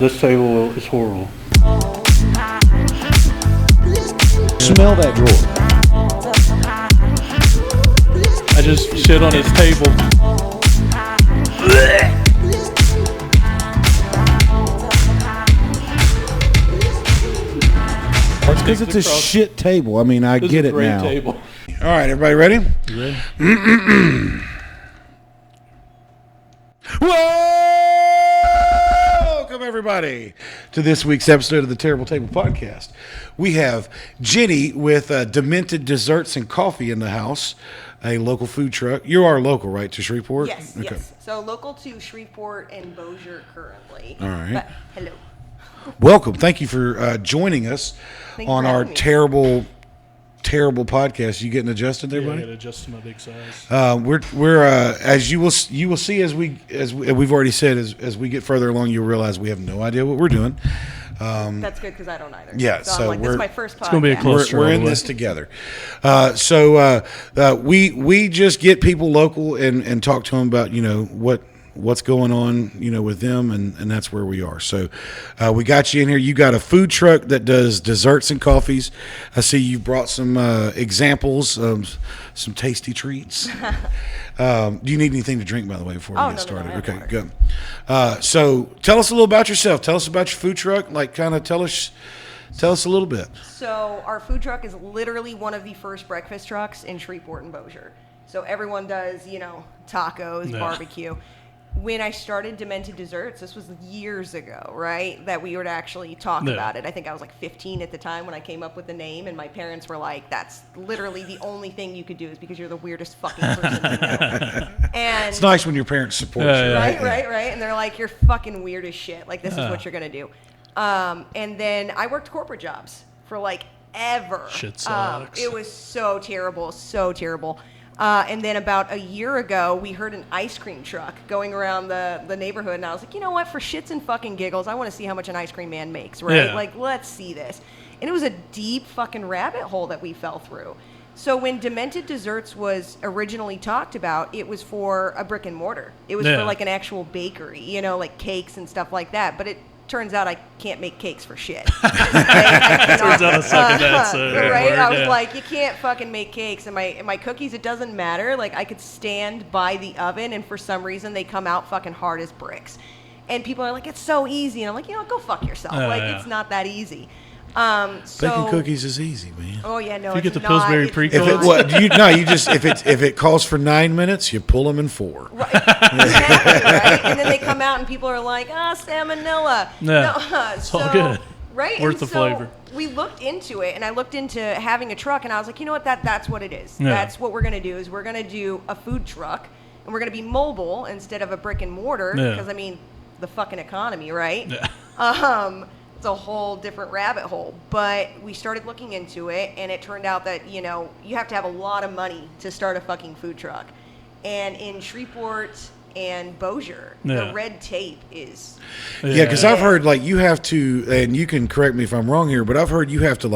This table is horrible. Smell that drawer. I just shit on his table. It's because it's a shit table. I mean, I get it now. Table. All right, everybody ready? You ready? Welcome, everybody, to this week's episode of the Terrible Table Podcast. We have Jenny with Demented Desserts and Coffee in the house, a local food truck. You are local, right, to Shreveport? Yes, okay. Yes. So local to Shreveport and Bossier currently. All right. But, hello. Welcome. Thank you for joining us on our terrible podcast. You getting adjusted there, buddy? I got adjusted to my big size. We're as you will see as we've already said as we get further along, you'll realize we have no idea what we're doing. That's good because I don't either. Yeah, so I'm like, this is my first podcast. It's gonna be a close. We're in this together. We just get people local and talk to them about what's going on, with them, and that's where we are. So we got you in here. You got a food truck that does desserts and coffees. I see you brought some examples, some tasty treats. Do you need anything to drink, by the way, before we get started? No, okay, good. So tell us a little about yourself. Tell us about your food truck. Like, kind of tell us a little bit. So our food truck is literally one of the first breakfast trucks in Shreveport and Bossier. So everyone does, tacos, barbecue. When I started Demented Desserts, this was years ago, right, that we would actually talk about it. I think I was like 15 at the time when I came up with the name, and my parents were like, that's literally the only thing you could do is because you're the weirdest fucking person I know. And it's nice when your parents support you. Right. And they're like, you're fucking weird as shit. Like, this is what you're going to do. And then I worked corporate jobs for like ever. Shit sucks. It was so terrible. And then about a year ago, we heard an ice cream truck going around the neighborhood, and I was like, you know what? For shits and fucking giggles, I want to see how much an ice cream man makes, right? Yeah. Like, let's see this. And it was a deep fucking rabbit hole that we fell through. So when Demented Desserts was originally talked about, it was for a brick and mortar. It was for like an actual bakery, like cakes and stuff like that. But it turns out I can't make cakes for shit. Turns out I suck at that. So right? I was like, you can't fucking make cakes. And my cookies, it doesn't matter. Like, I could stand by the oven, and for some reason, they come out fucking hard as bricks. And people are like, it's so easy. And I'm like, go fuck yourself. It's not that easy. Baking cookies is easy, man. Oh yeah, no. If you get the Pillsbury pre-cooked, if it calls for 9 minutes, you pull them in 4. Right. Exactly, right? And then they come out and people are like, salmonella. No, it's all good. Right. Worth the flavor. We looked into it, and I looked into having a truck, and I was like, you know what? That's what it is. Yeah. That's what we're gonna do. Is we're gonna do a food truck, and we're gonna be mobile instead of a brick and mortar. Because the fucking economy, right? Yeah. It's a whole different rabbit hole, but we started looking into it, and it turned out that you have to have a lot of money to start a fucking food truck, and in Shreveport and Bossier, the red tape is because I've heard you have to, and you can correct me if I'm wrong here, but I've heard you have to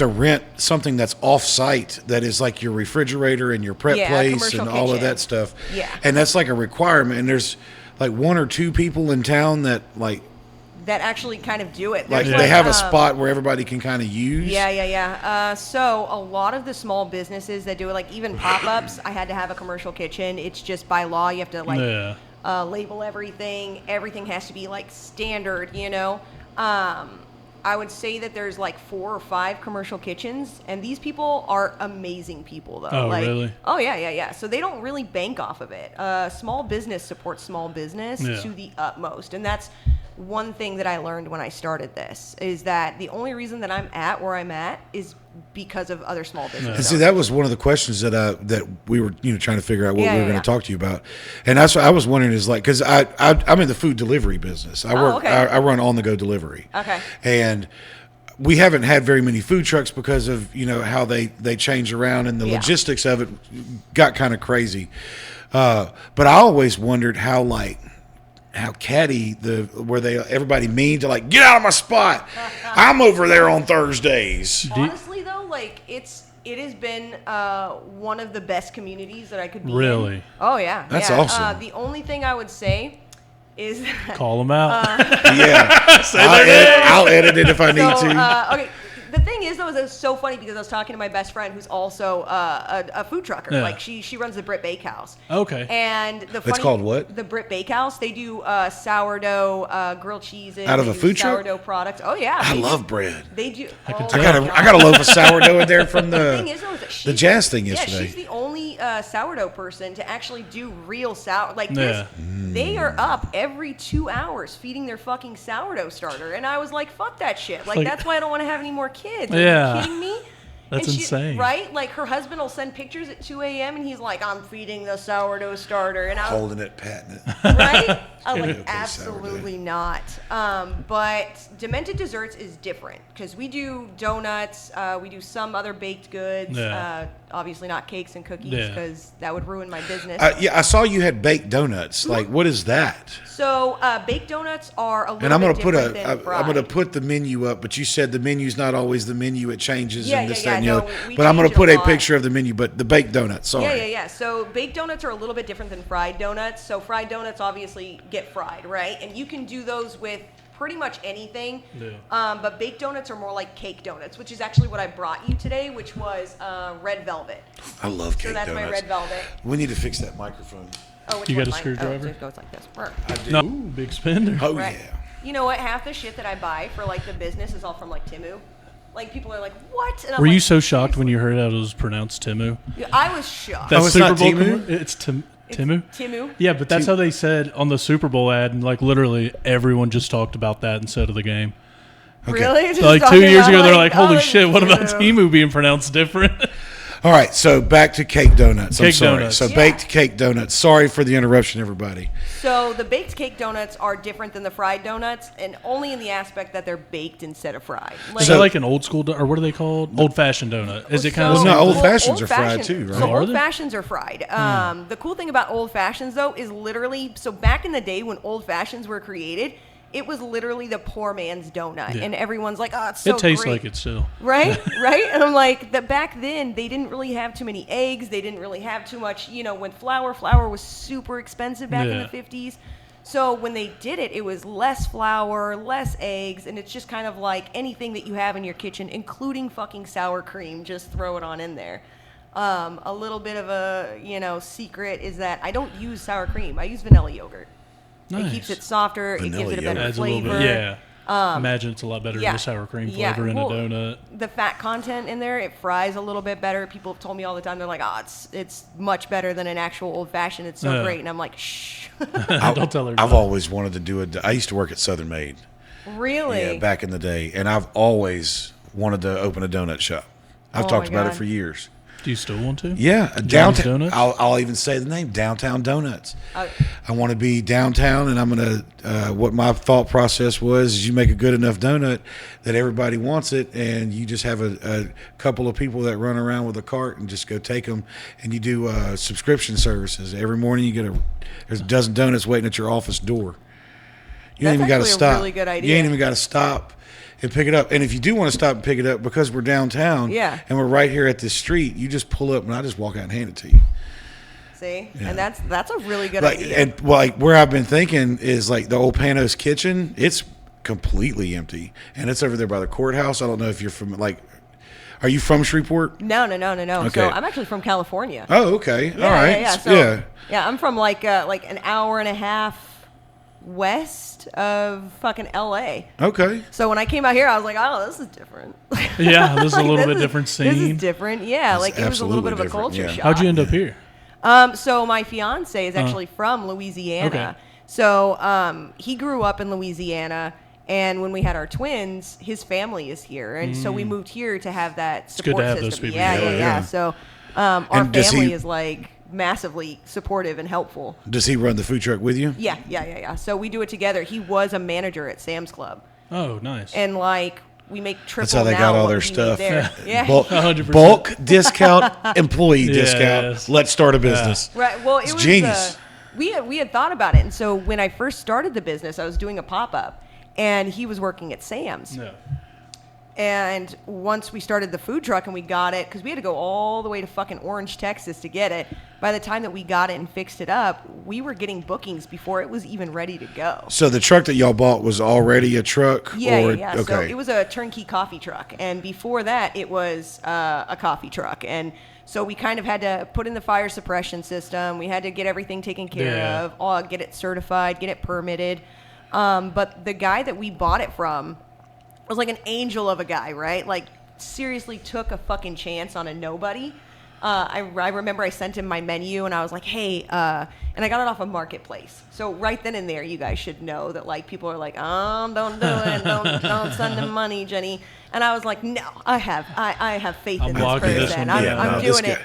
rent something that's off-site that is like your refrigerator and your prep place and all of that stuff, and that's like a requirement. And there's like 1 or 2 people in town that actually kind of do it. They have a spot where everybody can kind of use. Yeah. So a lot of the small businesses that do it, like even pop-ups, I had to have a commercial kitchen. It's just by law. You have to label everything. Everything has to be like standard, I would say that there's like 4 or 5 commercial kitchens, and these people are amazing people, though. Oh, really? Oh, yeah. So they don't really bank off of it. Small business supports small business to the utmost, and that's one thing that I learned when I started this, is that the only reason that I'm at where I'm at is because of other small businesses. And see, that was one of the questions that we were trying to figure out what we were going to talk to you about, and that's what I was wondering is because I'm in the food delivery business. I run on the go delivery. Okay. And we haven't had very many food trucks because of how they change around, and the logistics of it got kind of crazy. But I always wondered how catty everybody mean to get out of my spot. I'm over there on Thursdays. Honestly though, it has been one of the best communities that I could be really in. Oh yeah, that's awesome. The only thing I would say is Call them out. Yeah. I'll edit it if I need to. Okay. The thing is, though, is it's so funny because I was talking to my best friend who's also a food trucker. Yeah. Like, she runs the Brit Bakehouse. Okay. And It's called what? The Brit Bakehouse. They do sourdough, grilled cheeses. Out of a food truck? Sourdough products. Oh, yeah. I love bread. They do. I can oh tell. my I God. got a loaf of sourdough in there from The thing is, though, is that the jazz thing yesterday. Yeah, she's the only sourdough person to actually do real sour. Like Yeah. they are up every 2 hours feeding their fucking sourdough starter, and I was like, "Fuck that shit!" Like that's why I don't want to have any more kids. Are Yeah. you kidding me? That's insane. Right? Like her husband will send pictures at 2 a.m. and he's like, "I'm feeding the sourdough starter," and I'm holding it, patting it. right? I'm like, Okay, absolutely not. But Demented Desserts is different because we do donuts, we do some other baked goods. Yeah. Obviously not cakes and cookies Yeah. because that would ruin my business. Yeah, I saw you had baked donuts. Like, what is that? So baked donuts are a little And I'm bit gonna put different than I'm fried. gonna put the menu up, but you said the menu's not always the menu; it changes Yeah, and this, yeah, that, and yeah. the No, other. we But I'm gonna change it put a a lot. picture of the menu. But the baked donuts, sorry. Yeah, yeah, yeah. So baked donuts are a little bit different than fried donuts. So fried donuts obviously get fried, right? And you can do those with pretty much anything. Yeah. But baked donuts are more like cake donuts, which is actually what I brought you today, which was red velvet. I love cake So that's donuts. my red velvet. We need to fix that microphone. Oh, which You got one's a mine? screwdriver? Oh, it goes like this. I do. No, ooh, big spender. Oh Right. yeah. You know what? Half the shit that I buy for like the business is all from like Temu. Like people are like, "What?" And I'm Were you like, so shocked when you heard how it was pronounced Timu? Yeah, I was shocked. That Oh, it's Super not Bowl Timu? It's Timu. Timu. Yeah, but that's how they said on the Super Bowl ad, and like literally everyone just talked about that instead of the game. Really? Just So, like 2 talking years about, ago, they're like, "Holy oh, shit! What about Timu? Timu being pronounced different?" All right, so back to cake donuts. I'm Cake sorry. donuts. So Yeah. baked cake donuts. Sorry for the interruption, everybody. So the baked cake donuts are different than the fried donuts, and only in the aspect that they're baked instead of fried. Is that like an old school, or what are they called? Old fashioned donut. Is it kind of? Well, no, old fashions old are fried fashions- too, right? So Are old they? fashions are fried. The cool thing about old fashions though is literally, so back in the day when old fashions were created, it was literally the poor man's donut, Yeah. and everyone's like, "Oh, it's so It tastes great." like it still. Right, right. And I'm like, that back then they didn't really have too many eggs. They didn't really have too much, when flour was super expensive back in Yeah. the 50s. So when they did it, it was less flour, less eggs, and it's just kind of like anything that you have in your kitchen, including fucking sour cream. Just throw it on in there. A little bit of a secret is that I don't use sour cream. I use vanilla yogurt. Nice. It keeps it softer. Vanilla it gives it a better yogurt. Adds a little flavor. bit. Yeah. Imagine it's a lot better than the sour cream flavor in well, a donut. The fat content in there, it fries a little bit better. People have told me all the time, they're like, "Oh, it's much better than an actual old fashioned. It's so Yeah. great." And I'm like, "Shh." Don't tell her. I've always wanted to do it. I used to work at Southern Made. Really? Yeah, back in the day, and I've always wanted to open a donut shop. I've Oh, talked my about it God. for years. Do you still want to? Yeah, John's downtown. Donuts? I'll even say the name, Downtown Donuts. Uh, I want to be downtown, and I'm gonna. What my thought process was is you make a good enough donut that everybody wants it, and you just have a couple of people that run around with a cart and just go take them, and you do subscription services. Every morning you get there's a dozen donuts waiting at your office door. You ain't That's even got to actually a stop. really good You idea. ain't even got to stop and pick it up. And if you do want to stop and pick it up, because we're downtown, Yeah. and we're right here at this street, you just pull up and I just walk out and hand it to you. See? Yeah. And that's a really good Like, idea. and like where I've been thinking is like the old Panos kitchen. It's completely empty, and it's over there by the courthouse. I don't know if you're from are you from Shreveport? No. Okay. So I'm actually from California. Oh, okay. Yeah, All right. Yeah, Yeah. Yeah, I'm from like an hour and a half west of fucking LA. Okay. So when I came out here, I was like, "Oh, this is different." Yeah, this is a Like, little this bit different This scene. is different. Yeah, like it was a little bit of a absolutely culture different, shock. yeah. How'd you end up here? So my fiance is actually from Louisiana. Okay. So he grew up in Louisiana, and when we had our twins, his family is here, and so we moved here to have that good support to have system. those people Yeah, here. yeah, Yeah. So our And does family he- is like massively supportive and helpful. Does he run the food truck with you? Yeah. So we do it together. He was a manager at Sam's Club, Oh, nice. and like we make triple. That's how they now got all what their he made stuff. there. Yeah. Bulk, 100%. bulk discount, employee Yes. discount. Let's start a business. Right. Well, it It's was genius. we had thought about it, and so when I first started the business, I was doing a pop up, and he was working at Sam's. Yeah. And once we started the food truck and we got it, because we had to go all the way to fucking Orange, Texas to get it. By the time that we got it and fixed it up, we were getting bookings before it was even ready to go. So the truck that y'all bought was already a truck? Yeah, or, yeah. Okay. So it was a turnkey coffee truck. And before that, it was a coffee truck. And so we kind of had to put in the fire suppression system. We had to get everything taken care of, get it certified, get it permitted. But the guy that we bought it from was like an angel of a guy, right? Like, seriously took a fucking chance on a nobody. I remember I sent him my menu, and I was like, hey, and I got it off a marketplace. So right then and there, you guys should know that, like, people are like, don't do it. Don't send him money, Jenny. And I was like, no, I have faith in this person. I'm doing it.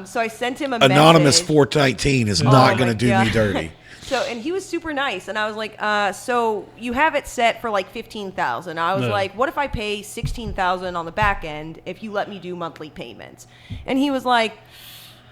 So I sent him a message. Anonymous 419 is not going to do me dirty. So, and he was super nice, and I was like, so you have it set for like $15,000. I was like, what if I pay $16,000 on the back end if you let me do monthly payments? And he was like,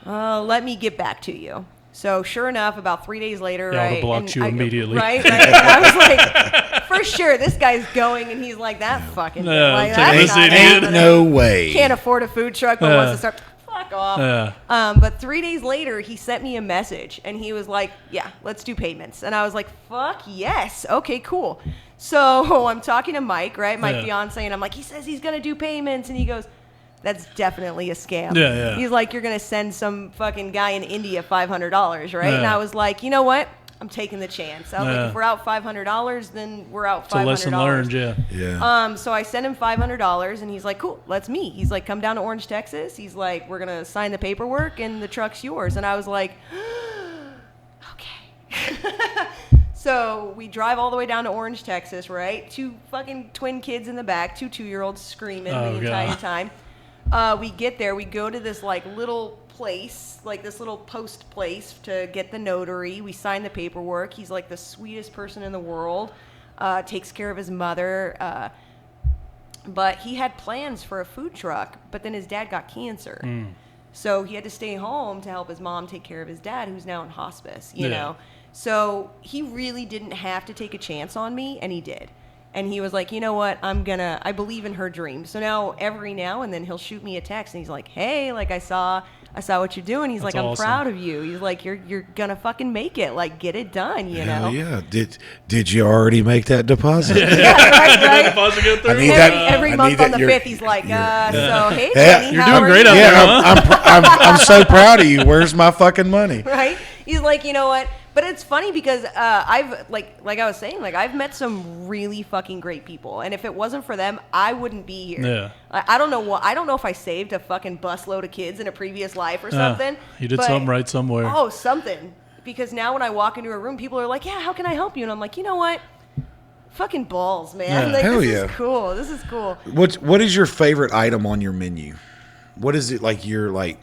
let me get back to you. So sure enough, about 3 days later, I would have blocked you immediately. Right? I was like, for sure, this guy's going, and he's like, that fucking ain't no way. Can't afford a food truck, but wants to start. Fuck off. But 3 days later, he sent me a message, and he was like, yeah, let's do payments. And I was like, fuck yes. Okay, cool. So I'm talking to Mike, right, my fiance, and I'm like, he says he's going to do payments. And he goes, that's definitely a scam. Yeah. He's like, you're going to send some fucking guy in India $500, right? And I was like, you know what? I'm taking the chance. I was like, if we're out $500, then we're out $500. It's a lesson learned, yeah. So I sent him $500, and he's like, cool, let's meet. He's like, come down to Orange, Texas. He's like, we're going to sign the paperwork, and the truck's yours. And I was like, okay. So we drive all the way down to Orange, Texas, right? 2 fucking twin kids in the back, 2 2-year-olds screaming the entire time. We get there. We go to this, like, little place, like this little post place to get the notary. We sign the paperwork. He's like the sweetest person in the world. Takes care of his mother. But he had plans for a food truck, but then his dad got cancer. So he had to stay home to help his mom take care of his dad, who's now in hospice, you know? So he really didn't have to take a chance on me, and he did. And he was like, you know what, I believe in her dream. So now every now and then he'll shoot me a text, and he's like, hey, like, I saw what you're doing. He's like, I'm proud of you. He's like, you're gonna fucking make it. Like, get it done, you know? Yeah. Did you already make that deposit? right. Deposit go through? Every month on the 5th, he's like, so hey, Jenny, you're doing great out there, I'm so proud of you. Where's my fucking money? Right? He's like, you know what? But it's funny because I've like I was saying, like, I've met some really fucking great people, and if it wasn't for them, I wouldn't be here. Yeah. I don't know if I saved a fucking busload of kids in a previous life or something. You did something right somewhere. Oh, something. Because now when I walk into a room, people are like, yeah, how can I help you? And I'm like, you know what? Fucking balls, man. Like, Hell this is cool. This is cool. What is your favorite item on your menu? What is it like? You're like,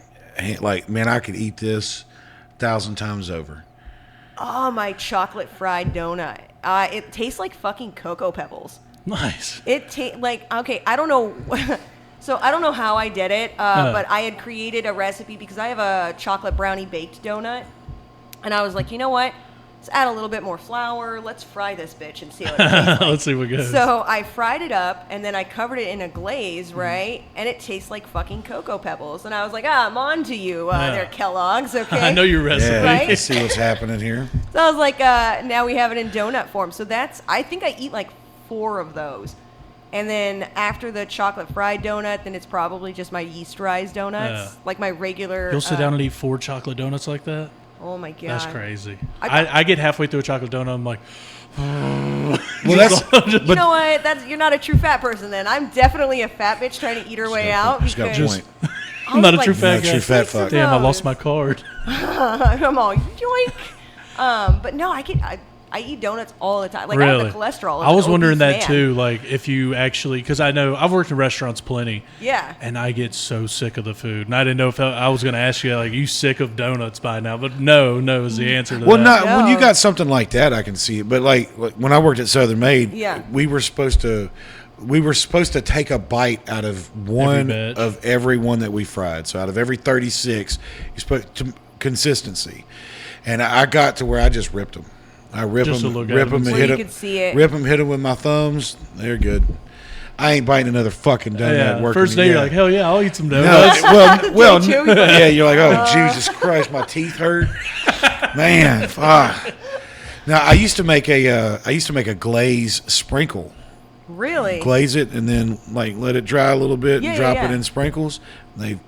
man, I could eat this 1,000 times over. Oh, my chocolate fried donut. It tastes like fucking Cocoa Pebbles. Nice. Okay, I don't know. So I don't know how I did it, but I had created a recipe because I have a chocolate brownie baked donut. And I was like, you know what? Let's add a little bit more flour. Let's fry this bitch and see what it tastes like. Let's see what goes. So I fried it up, and then I covered it in a glaze, right? And it tastes like fucking Cocoa Pebbles. And I was like, I'm on to you there, Kellogg's, okay? I know your recipe. Yeah, right? You see what's happening here. So I was like, now we have it in donut form. So I think I eat like 4 of those. And then after the chocolate fried donut, then it's probably just my yeast rise donuts, like my regular. You'll sit down and eat 4 chocolate donuts like that? Oh my God. That's crazy. I get halfway through a chocolate donut, I'm like, well, you know what? You're not a true fat person then. I'm definitely a fat bitch trying to eat her way out. She's got a point. I'm not a true fat guy. True fat fuck. Damn, I lost my card. I'm all yoink. But no, I eat donuts all the time. Like, really? I have the cholesterol. I was wondering that too. Like, if you actually, because I know I've worked in restaurants plenty. Yeah. And I get so sick of the food. And I didn't know if I was going to ask you, like, you sick of donuts by now? But no is the answer to that. Well, when you got something like that, I can see it. But like when I worked at Southern Made, we were supposed to take a bite out of one of every one that we fried. So out of every 36, you're supposed to consistency. And I got to where I just ripped them. I rip them, and hit them with my thumbs. They're good. I ain't biting another fucking donut. First day, you're like, hell yeah, I'll eat some donuts. You're like, oh, Jesus Christ, my teeth hurt. Man, fuck. Now, I used to make a glaze sprinkle. Really? Glaze it and then like let it dry a little bit and drop it in sprinkles. They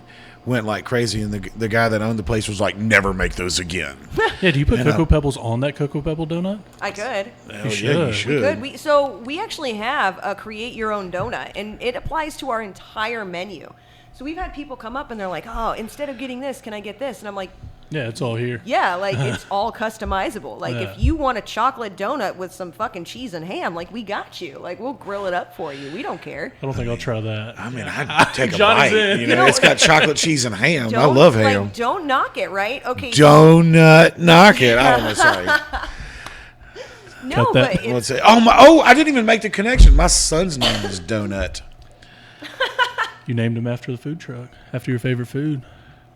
went like crazy, and the guy that owned the place was like, never make those again. Yeah, do you put Cocoa Pebbles on that Cocoa Pebble donut? I could. You should. You should. We could. We actually have a create your own donut, and it applies to our entire menu. So we've had people come up and they're like, oh, instead of getting this, can I get this? And I'm like, yeah, it's all here. yeah, like it's all customizable. Like if you want a chocolate donut with some fucking cheese and ham, like we got you. Like we'll grill it up for you. We don't care. I don't think I'll try that. I mean, I'd take a bite. In. You know, it's got chocolate, cheese, and ham. I love ham. Like, don't knock it, right? Okay. Donut knock it. I don't know. Sorry. No, but Let's say, I didn't even make the connection. My son's name is Donut. You named him after the food truck, after your favorite food.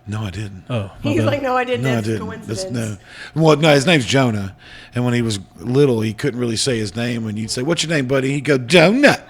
No, I didn't. Oh, he's like, no, I didn't. No, I That's a didn't. coincidence. Well, no, his name's Jonah. And when he was little, he couldn't really say his name. And you'd say, "What's your name, buddy?" He'd go, "Donut."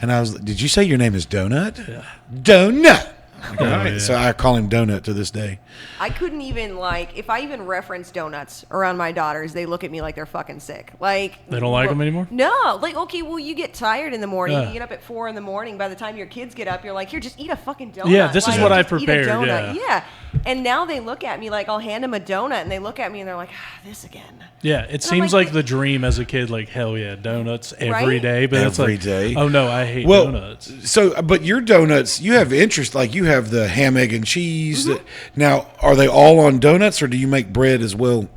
And I was like, "Did you say your name is Donut?" Yeah. Donut. Like, all right. Yeah. So I call him Donut to this day. I couldn't even, like, if I even reference donuts around my daughters, they look at me like they're fucking sick. Like, they don't like them anymore? No. Like, okay, well, you get tired in the morning. You get up at 4 in the morning. By the time your kids get up, you're like, here, just eat a fucking donut. Yeah, this like, is what I prepared. prepared. Yeah. And now they look at me like, I'll hand them a donut, and they look at me and they're like, this again. Yeah, it seems like the dream as a kid, like, hell yeah, donuts every day. But every it's like, day. Oh, no, I hate donuts. So, but your donuts, you have interest, like you have the ham, egg, and cheese. Mm-hmm. Now, are they all on donuts, or do you make bread as well?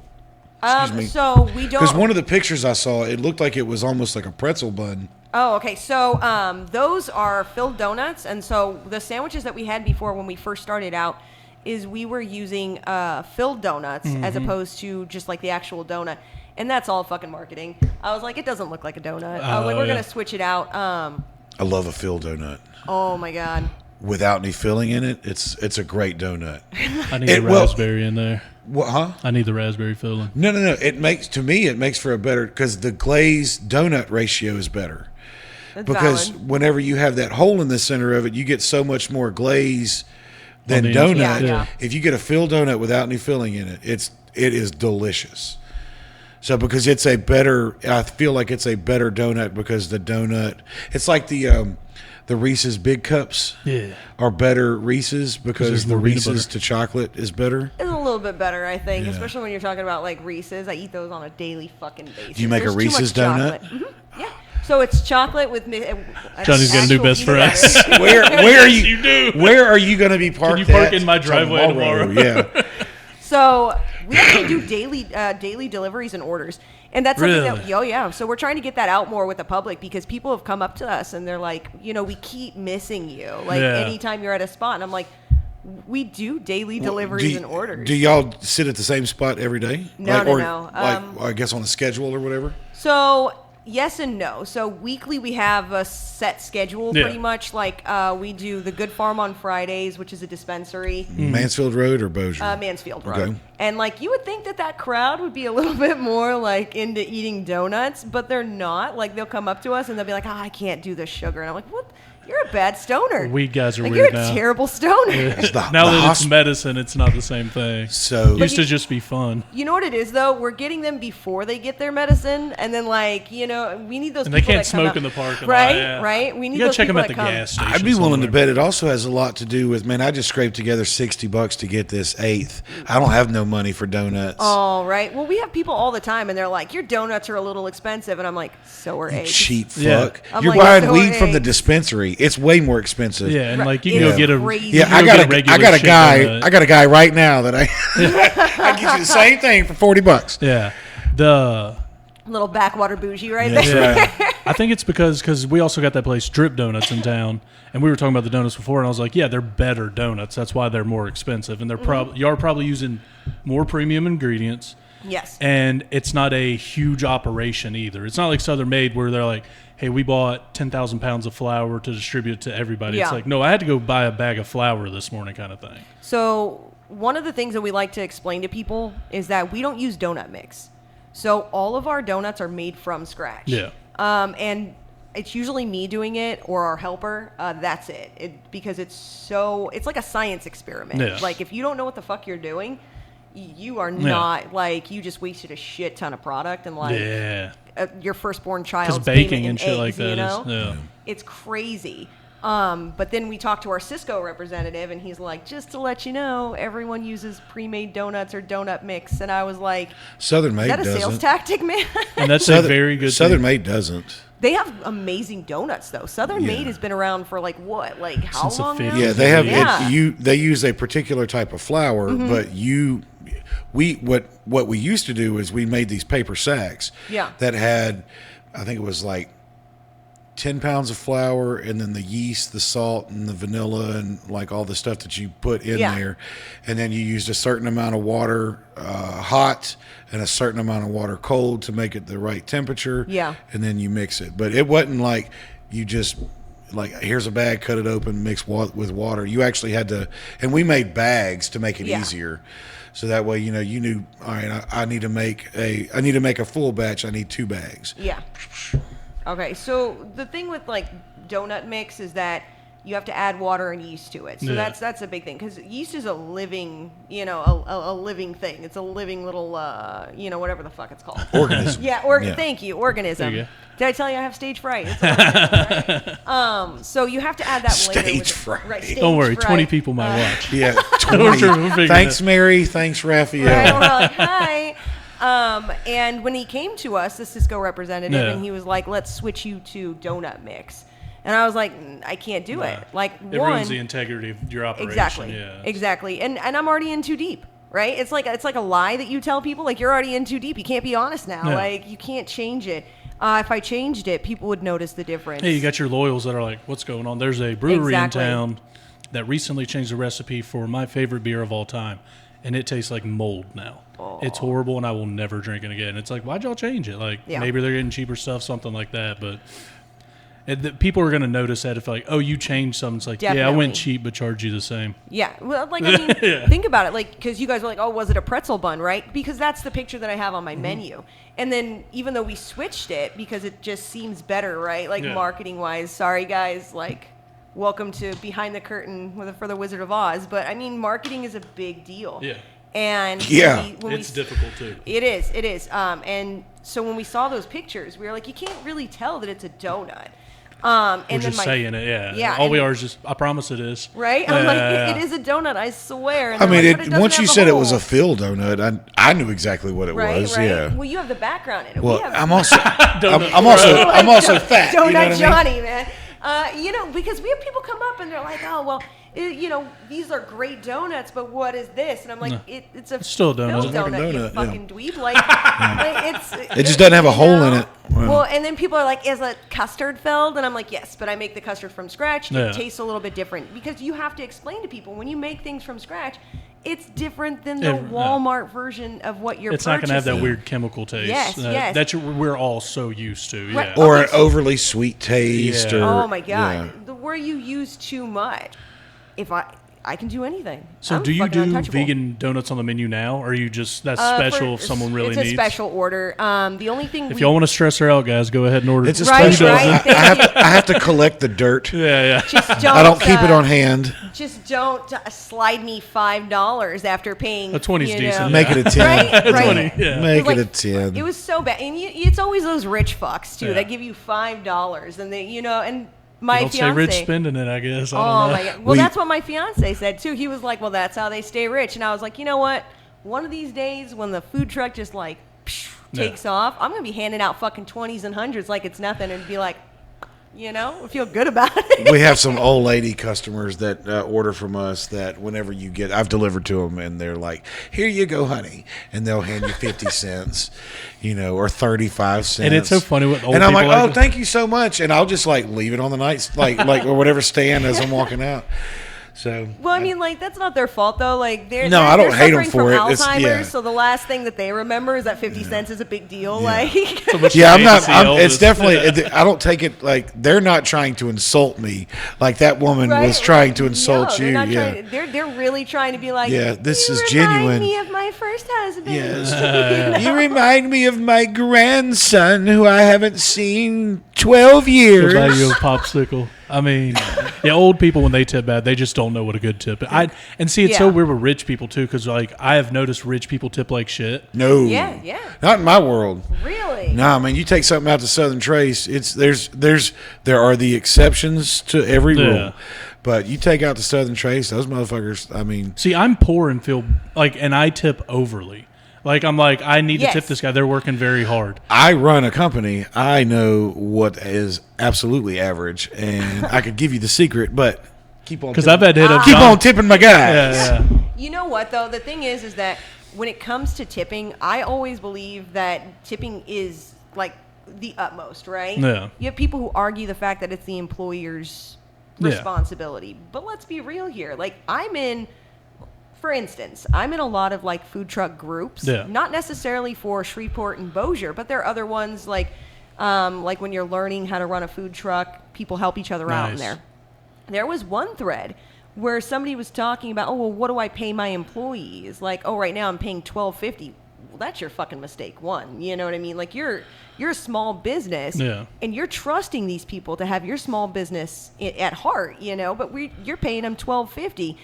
Excuse me. So we don't. Because one of the pictures I saw, it looked like it was almost like a pretzel bun. Oh, okay. So those are filled donuts, and so the sandwiches that we had before when we first started out is we were using filled donuts as opposed to just like the actual donut, and that's all fucking marketing. I was like, it doesn't look like a donut. I was like, we're gonna switch it out. I love a filled donut. Oh my god. Without any filling in it, it's a great donut. I need the raspberry in there. What, huh? I need the raspberry filling. No. It makes for a better, because the glaze donut ratio is better. That's because valid. Whenever you have that hole in the center of it, you get so much more glaze than donut. Yeah. If you get a filled donut without any filling in it, it is delicious. So because I feel like it's a better donut because the donut, it's like the Reese's Big Cups are better Reese's because the Reese's to chocolate is better. It's a little bit better, I think, especially when you're talking about like Reesese's. I eat those on a daily fucking basis. Do you make a Reese's donut? Mm-hmm. Yeah. So it's chocolate with Johnny's got a new best friend. Where are you? You do. Where are you going to be parked? Can you park in my driveway tomorrow? Yeah. So we actually do daily deliveries and orders, and that's something that So we're trying to get that out more with the public because people have come up to us and they're like, we keep missing you. Like anytime you're at a spot, and I'm like, we do daily deliveries and orders. Do y'all sit at the same spot every day? No. I guess on a schedule or whatever. So. Yes and no. So weekly we have a set schedule pretty much. Like we do the Good Farm on Fridays, which is a dispensary. Mansfield Road or Bossier? Mansfield Road. And like you would think that crowd would be a little bit more like into eating donuts, but they're not. Like they'll come up to us and they'll be like, I can't do the sugar. And I'm like, what? You're a bad stoner. Weed guys are like, weird you're now. A terrible stoner. Now that it's medicine, it's not the same thing. So it used to just be fun. You know what it is though? We're getting them before they get their medicine, and then like we need those. And people they can't that smoke come in the parking lot. Right. We need. You gotta those check them at the come. gas station. I'd be willing to bet it also has a lot to do with, man, I just scraped together $60 to get this eighth. I don't have no money for donuts. Oh, right. Well, we have people all the time, and they're like, your donuts are a little expensive, and I'm like, so are eggs. Cheap fuck. I'm You're like, buying so weed from the eggs. dispensary. It's way more expensive. Yeah, and like you can go get a I got a guy right now that I get you the same thing for $40. Yeah, the little backwater bougie right there. Right. I think it's because we also got that place Drip Donuts in town, and we were talking about the donuts before, and I was like, yeah, they're better donuts. That's why they're more expensive, and they're you're probably using more premium ingredients. Yes. And it's not a huge operation either. It's not like Southern Made where they're like, hey, we bought 10,000 pounds of flour to distribute to everybody. It's like, no, I had to go buy a bag of flour this morning kind of thing. So one of the things that we like to explain to people is that we don't use donut mix. So all of our donuts are made from scratch. Yeah. And it's usually me doing it or our helper. That's it. Because it's like a science experiment. Yeah. Like if you don't know what the fuck you're doing, you are not like, you just wasted a shit ton of product and like your firstborn child's baking and shit eggs, like that you know? is, it's crazy. But then we talked to our Cisco representative, and he's like, just to let you know, everyone uses pre-made donuts or donut mix. And I was like, Southern Made doesn't. Is that a sales tactic, man? And that's a very good Southern thing. Made doesn't. They have amazing donuts, though. Southern Made has been around for like what? Like how Since the long now? 50s. Yeah, they have they use a particular type of flour, but what we used to do is we made these paper sacks that had, I think it was like 10 pounds of flour, and then the yeast, the salt, and the vanilla, and like all the stuff that you put in there. And then you used a certain amount of water hot and a certain amount of water cold to make it the right temperature. Yeah. And then you mix it. But it wasn't like you just, like, here's a bag, cut it open, mix with water. You actually had to, and we made bags to make it easier. So that way, you knew, all right, I need to make a full batch. I need 2 bags. Yeah. Okay, so the thing with like donut mix is that you have to add water and yeast to it. So that's a big thing, because yeast is a living, a living thing. It's a living little, whatever the fuck it's called. Organism. Thank you, organism. There you go. Did I tell you I have stage fright? It's organism, right? So you have to add that later. Stage fright. Right, stage Don't worry, fright. 20 people might watch. Yeah, We'll 20. figure Thanks, it out. Mary. Thanks, Raphael. Right, we're like, hi. And when he came to us, the Cisco representative, and he was like, let's switch you to donut mix. And I was like, I can't do it. Like, it ruins the integrity of your operation. Exactly. And I'm already in too deep, right? It's like a lie that you tell people. Like, you're already in too deep. You can't be honest now. Yeah. Like, you can't change it. If I changed it, people would notice the difference. Hey, you got your loyals that are like, what's going on? There's a brewery in town that recently changed the recipe for my favorite beer of all time, and it tastes like mold now. Oh. It's horrible, and I will never drink it again. It's like, why'd y'all change it? Like, maybe they're getting cheaper stuff, something like that. But people are going to notice that if, like, oh, you changed something. It's like, I went cheap, but charge you the same. Yeah. Well, like, I mean, think about it. Like, because you guys were like, oh, was it a pretzel bun, right? Because that's the picture that I have on my menu. And then even though we switched it because it just seems better, right? Like, marketing-wise, sorry, guys, like, welcome to Behind the Curtain for the Wizard of Oz. But, I mean, marketing is a big deal. Yeah. And it's difficult too. It is. And so when we saw those pictures, we were like, you can't really tell that it's a donut. We're just saying it, yeah. All we are is just, I promise it is. Right? I'm like, it is a donut, I swear. And I mean, like, once you said it was a filled donut, I knew exacally what it was. Right? Yeah. Well, you have the background in it. Well, I'm also fat. Donut Johnny, man. Because we have people come up and they're like, oh, well, these are great donuts, but what is this? And I'm like, it's still a donut. Filled donut, you fucking dweeb. Like, it just doesn't have a hole in it. Well, and then people are like, is it custard filled? And I'm like, yes, but I make the custard from scratch. It tastes a little bit different, because you have to explain to people when you make things from scratch, it's different than the Walmart version of what you're It's purchasing. not going to have that weird chemical taste. Yes. That we're all so used to. Right. Yeah. Or an overly sweet taste. Yeah. Or, oh, my God. Where you use too much. If I can do anything. So do you do vegan donuts on the menu now, or are you just that's special if someone really needs? It's a special order. The only thing if y'all want to stress her out, guys, go ahead and order. It's a special. Right. I have to collect the dirt. Yeah. Just don't, I don't keep it on hand. Just don't slide me $5 after paying. A 20's decent. Make it a 10. Right. 20, yeah. Make it a 10. It was so bad, and it's always those rich fucks too that give you $5, and they and. My don't fiance, say rich spending it, I guess. I don't know. My God. Well, that's what my fiance said too. He was like, "Well, that's how they stay rich," and I was like, "You know what? One of these days, when the food truck just like takes off, I'm gonna be handing out fucking 20s and 100s like it's nothing, and be like, feel good about it." We have some old lady customers that order from us that whenever I've delivered to them, and they're like, "Here you go, honey," and they'll hand you 50 cents, or 35 cents. And it's so funny with old people. And I'm like, "Oh, thank you so much," and I'll just like leave it on the night, like or whatever stand as I'm walking out. So well, I mean, like that's not their fault though. Like I don't hate them for it. Alzheimer's, so the last thing that they remember is that 50 cents is a big deal. Yeah. Like, I'm not. It's definitely. I don't take it like they're not trying to insult me. Like that woman was trying to insult you. Yeah, they're really trying to be like, this is genuine. You remind me of my first husband. Yes. You remind me of my grandson, who I haven't seen 12 years. They'll buy you a popsicle. I mean, yeah, old people, when they tip bad, they just don't know what a good tip is. And see, it's so weird with rich people, too, because, like, I have noticed rich people tip like shit. No. Yeah. Not in my world. Really? Nah, man, you take something out to Southern Trace, there are the exceptions to every rule. But you take out the Southern Trace, those motherfuckers, I mean. See, I'm poor and feel like, and I tip overly. Like, I'm like, I need to tip this guy. They're working very hard. I run a company. I know what is absolutely average, and I could give you the secret, but keep on. Because I've had to hit up. Keep on tipping my guys. Yeah. You know what, though? The thing is that when it comes to tipping, I always believe that tipping is, like, the utmost, right? Yeah. You have people who argue the fact that it's the employer's responsibility. But let's be real here. Like, for instance, I'm in a lot of like food truck groups, not necessarily for Shreveport and Bossier, but there are other ones like when you're learning how to run a food truck, people help each other out in there. There was one thread where somebody was talking about, oh, well, what do I pay my employees? Like, oh, right now I'm paying $12.50. Well, that's your fucking mistake one. You know what I mean? Like you're a small business and you're trusting these people to have your small business at heart, you know, but you're paying them $12.50.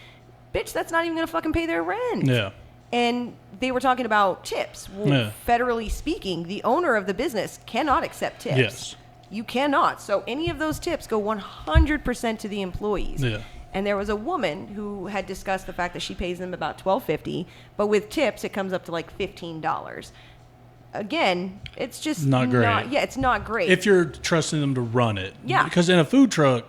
Bitch, that's not even going to fucking pay their rent. Yeah. And they were talking about tips. Well, federally speaking, the owner of the business cannot accept tips. Yes. You cannot. So any of those tips go 100% to the employees. Yeah. And there was a woman who had discussed the fact that she pays them about $12.50, but with tips, it comes up to like $15. Again, it's just not great. It's not great. If you're trusting them to run it. Yeah. Because in a food truck,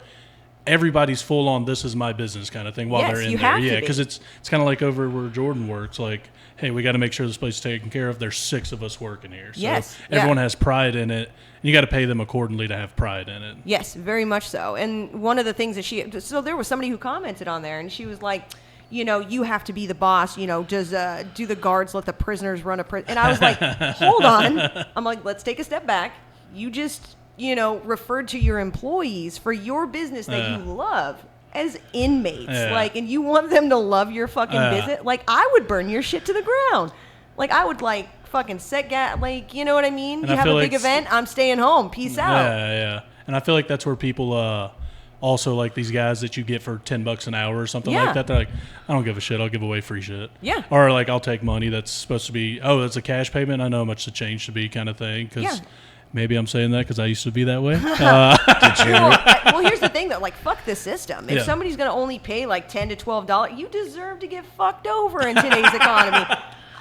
everybody's full on this is my business kind of thing while they're in there. Yeah, because it's kind of like over where Jordan works. Like, hey, we got to make sure this place is taken care of. There's 6 of us working here. So everyone has pride in it. And you got to pay them accordingly to have pride in it. Yes, very much so. And one of the things that so there was somebody who commented on there and she was like, you know, you have to be the boss. You know, do the guards let the prisoners run a prison? And I was like, hold on. I'm like, let's take a step back. You just, you know, referred to your employees for your business that you love as inmates. Like, and you want them to love your fucking business. Like, I would burn your shit to the ground. Like, I would like fucking like, you know what I mean? And you have a big event, I'm staying home. Peace out. Yeah. And I feel like that's where people also like these guys that you get for $10 an hour or something like that. They're like, I don't give a shit. I'll give away free shit. Yeah. Or like, I'll take money that's supposed to be, oh, that's a cash payment. I know how much the change should be kind of thing. Because maybe I'm saying that because I used to be that way. Well, here's the thing, though. Like, fuck the system. If somebody's going to only pay like $10 to $12, you deserve to get fucked over in today's economy.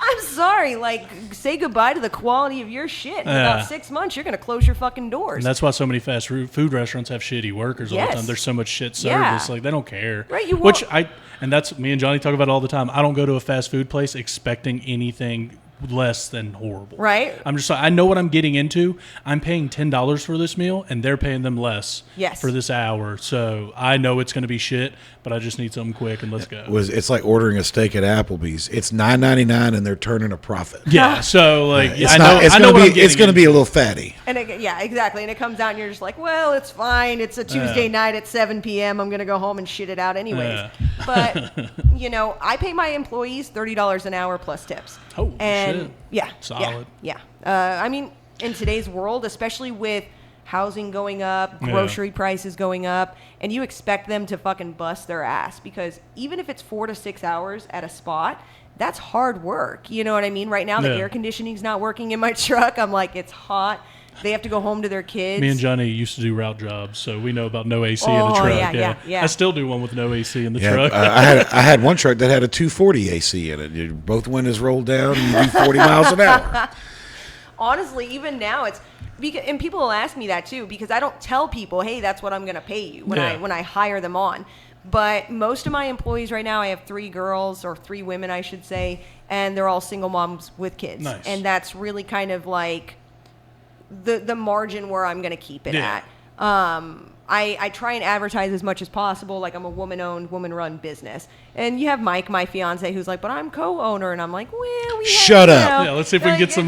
I'm sorry. Like, say goodbye to the quality of your shit. In about 6 months, you're going to close your fucking doors. And that's why so many fast food restaurants have shitty workers all the time. There's so much shit service. Like, they don't care. Right. And that's me and Johnny talk about it all the time. I don't go to a fast food place expecting anything less than horrible. Right. I'm just like, I know what I'm getting into. I'm paying $10 for this meal and they're paying them less for this hour. So I know it's going to be shit, but I just need something quick and let's go. It's like ordering a steak at Applebee's. It's $9.99 and they're turning a profit. Yeah. So like, it's going to be a little fatty. And exactly. And it comes out and you're just like, well, it's fine. It's a Tuesday night at 7 p.m. I'm going to go home and shit it out anyways. But, you know, I pay my employees $30 an hour plus tips. Oh, and shit. Solid. Yeah. I mean, in today's world, especially with housing going up, grocery prices going up, and you expect them to fucking bust their ass because even if it's 4 to 6 hours at a spot, that's hard work. You know what I mean? Right now, the air conditioning's not working in my truck. I'm like, it's hot. They have to go home to their kids. Me and Johnny used to do route jobs, so we know about no AC in the truck. Yeah. I still do one with no AC in the truck. I had one truck that had a 240 AC in it. Both windows rolled down and you do 40 miles an hour. Honestly, even now, it's because, and people will ask me that too because I don't tell people, hey, that's what I'm going to pay you when I hire them on. But most of my employees right now, I have 3 girls or 3 women, I should say, and they're all single moms with kids. Nice. And that's really kind of like the margin where I'm going to keep it at. I try and advertise as much as possible. Like, I'm a woman-owned, woman-run business. And you have Mike, my fiance, who's like, but I'm co-owner. And I'm like, well, shut up. Yeah, let's see if we can get some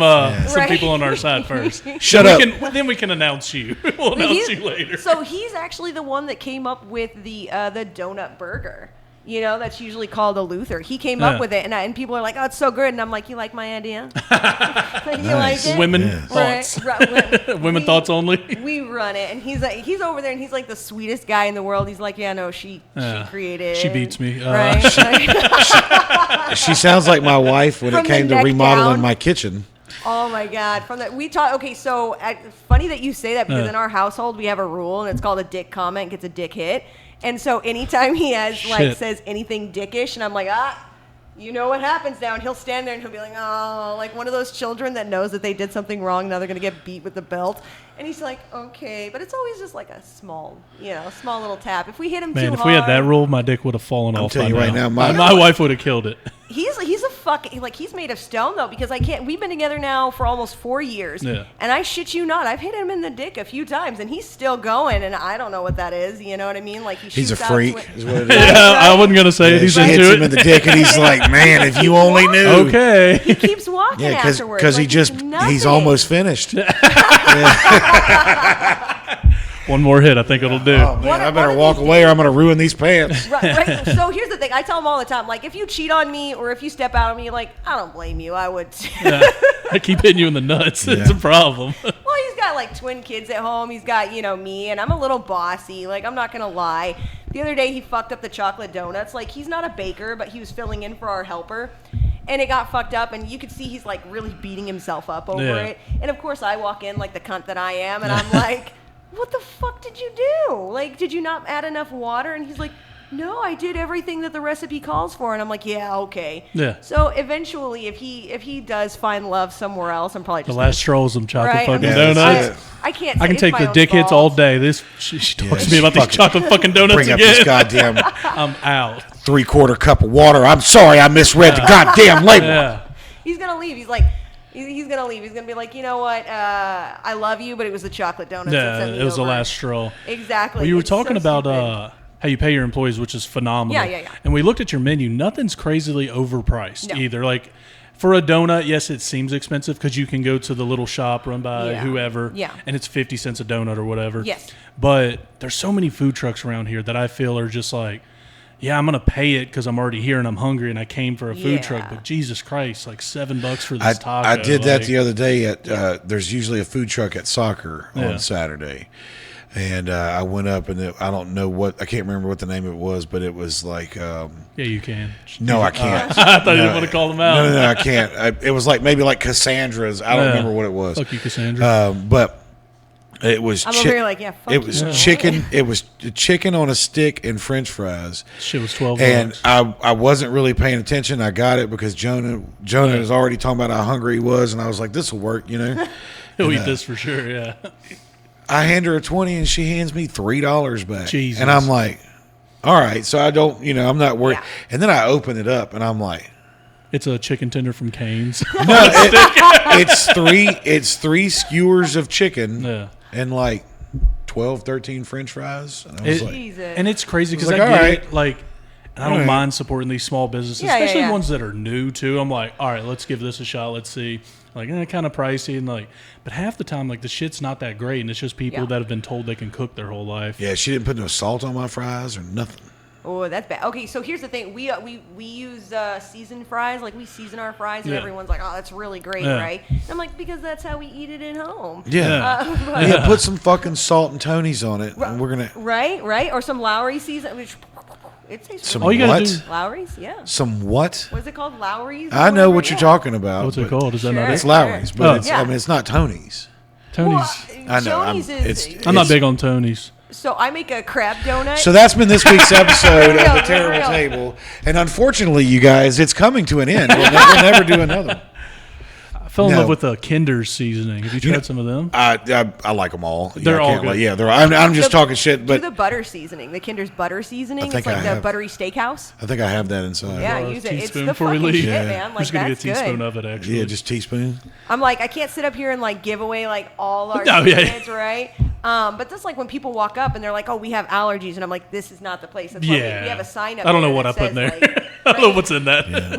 people on our side first. Shut up. Then we can announce you. We'll announce you later. So he's actually the one that came up with the donut burger. You know, that's usually called a Luther. He came up with it, and people are like, "Oh, it's so good," and I'm like, "You like my idea? You like it?" Women thoughts. Women thoughts only. We run it, and he's over there, and he's like the sweetest guy in the world. He's like, "Yeah, no, she created. She beats me. Right? She sounds like my wife when it came to remodeling my kitchen. Oh my God! Okay, so funny that you say that because in our household we have a rule, and it's called a dick comment gets a dick hit. And so anytime he says anything dickish, and I'm like, you know what happens now, and he'll stand there and he'll be like, oh, like one of those children that knows that they did something wrong, now they're gonna get beat with the belt. And he's like, okay, but it's always just like a small little tap. If we hit him too hard, if we had that rule, my dick would have fallen off. I'm telling you right now, my wife would have killed it. He's a fucking, like, he's made of stone though, because we've been together now for almost 4 years, and I shit you not, I've hit him in the dick a few times, and he's still going, and I don't know what that is, you know what I mean? Like he's a freak, is what it is. I wasn't gonna say it. He's into hits him in the dick, and he's like, man, if you only knew. Okay. He keeps walking afterwards. Because he's almost finished. One more hit, I think it'll do. Oh, man, I better walk away or I'm going to ruin these pants. Right. So here's the thing. I tell him all the time, like, if you cheat on me or if you step out on me, like, I don't blame you. I would. I keep hitting you in the nuts. It's a problem. Well, he's got, like, twin kids at home. He's got, me, and I'm a little bossy. Like, I'm not going to lie. The other day, he fucked up the chocolate donuts. Like, he's not a baker, but he was filling in for our helper. And it got fucked up, and you could see he's, like, really beating himself up over it. And, of course, I walk in like the cunt that I am, and I'm like, what the fuck did you do? Like, did you not add enough water? And he's like, no, I did everything that the recipe calls for. And I'm like, yeah, okay. Yeah. So eventually, if he does find love somewhere else, I'm probably just the last straw is some chocolate fucking donuts. I can't. I can take the dick hits all day. She talks to me about these chocolate fucking donuts bring again. Bring up this goddamn. I'm out. 3/4 cup of water. I'm sorry, I misread the goddamn label. Yeah. He's gonna leave. He's like. He's going to leave. He's going to be like, you know what? I love you, but it was the chocolate donuts. Yeah, it was the last straw. Exactly. Well, you were talking about how you pay your employees, which is phenomenal. Yeah. And we looked at your menu. Nothing's crazily overpriced either. Like, for a donut, yes, it seems expensive because you can go to the little shop run by whoever, and it's 50 cents a donut or whatever. Yes. But there's so many food trucks around here that I feel are just like, yeah, I'm going to pay it because I'm already here and I'm hungry and I came for a food truck. But Jesus Christ, like $7 for this taco. I did that the other day. There's usually a food truck at soccer on Saturday. And I went up and I don't know I can't remember what the name of it was, but it was like. Yeah, you can. No, I can't. I thought you didn't want to call them out. No, I can't. It was like maybe like Cassandra's. I don't remember what it was. Fuck you, Cassandra. But. It was over here like, fuck it was chicken. It was chicken on a stick and French fries. Shit was $12. And I wasn't really paying attention. I got it because Jonah was already talking about how hungry he was, and I was like, "This will work," He'll eat this for sure. Yeah. I hand her a $20, and she hands me $3 back. Jesus. And I'm like, "All right." So I don't, I'm not worried. Yeah. And then I open it up, and I'm like. It's a chicken tender from Cane's. No, it's three skewers of chicken and like 12, 13 French fries. And I was and it's crazy because I get it. Like, I don't mind supporting these small businesses, especially ones that are new too. I'm like, all right, let's give this a shot. Let's see. Like, kind of pricey and like, but half the time, like the shit's not that great, and it's just people that have been told they can cook their whole life. Yeah, she didn't put no salt on my fries or nothing. Oh, that's bad. Okay, so here's the thing. We use seasoned fries. Like, we season our fries, and everyone's like, oh, that's really great, right? And I'm like, because that's how we eat it at home. Yeah. Put some fucking salt and Tony's on it, and we're going to... Right? Or some Lowry season, which... It tastes some what? Lowry's, yeah. Some what? What is it called? Lowry's? I know what you're talking about. What's it called? Is that not it? It's Lowry's, but it's not Tony's. Tony's. Well, I know. I'm not big on Tony's. So I make a crab donut. So that's been this week's episode of The Terrible Table. And unfortunately, you guys, it's coming to an end. We'll never do another one. I fell in love with the Kinder's seasoning. Have you tried some of them? I like them all. They're all good. I'm just talking shit. But do the butter seasoning, the Kinder's butter seasoning. It's like the buttery steakhouse. I think I have that inside. Yeah, use it. It's the fucking shit, man. Like, just gonna that's get a teaspoon good. of it, actually. Yeah, just teaspoon. I'm like, I can't sit up here and like give away like all our secrets, right? But just like when people walk up and they're like, "Oh, we have allergies," and I'm like, "This is not the place." That's why we have a sign up. I don't know what I put in there. Like, I don't know what's in that. Yeah.